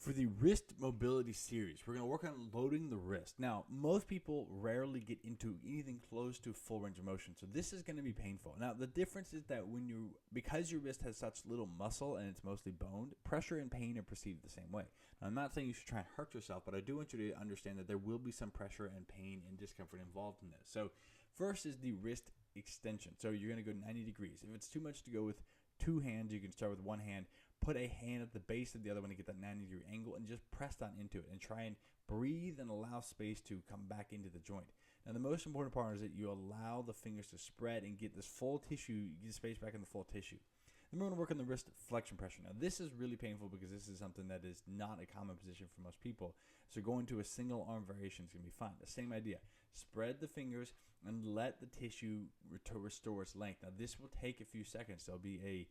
For the wrist mobility series, we're going to work on loading the wrist. Now, most people rarely get into anything close to full range of motion, so this is going to be painful. Now, the difference is that because your wrist has such little muscle and it's mostly boned, pressure and pain are perceived the same way. Now, I'm not saying you should try and hurt yourself, but I do want you to understand that there will be some pressure and pain and discomfort involved in this. So, first is the wrist extension. So, you're going to go 90 degrees. If it's too much to go with two hands, you can start with one hand, put a hand at the base of the other one to get that 90-degree angle, and just press down into it and try and breathe and allow space to come back into the joint. Now, the most important part is that you allow the fingers to spread and get this full tissue, you get space back in the full tissue. Then we're going to work on the wrist flexion pressure. Now, this is really painful because this is something that is not a common position for most people. So going to a single arm variation is going to be fine. The same idea. Spread the fingers and let the tissue restore its length. Now, this will take a few seconds. There'll be a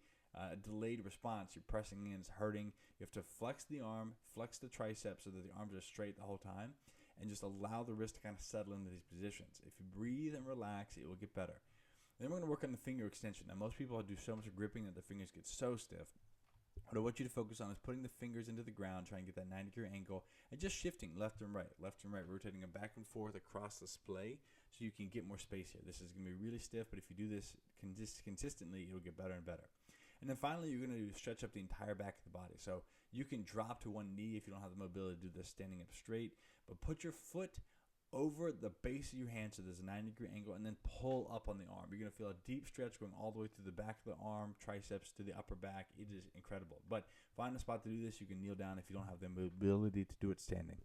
delayed response. You're pressing in, it's hurting. You have to flex the arm, flex the tricep so that the arms are straight the whole time, and just allow the wrist to kind of settle into these positions. If you breathe and relax, it will get better. Then we're going to work on the finger extension. Now, most people do so much gripping that their fingers get so stiff. What I want you to focus on is putting the fingers into the ground, trying to get that 90-degree angle, and just shifting left and right, rotating them back and forth across the splay so you can get more space here. This is going to be really stiff, but if you do this consistently, it'll get better and better. And then finally, you're going to stretch up the entire back of the body. So you can drop to one knee if you don't have the mobility to do this standing up straight, but put your foot over the base of your hand so there's a 90-degree angle, and then pull up on the arm. You're going to feel a deep stretch going all the way through the back of the arm, triceps to the upper back. It is incredible. But find a spot to do this. You can kneel down if you don't have the mobility to do it standing.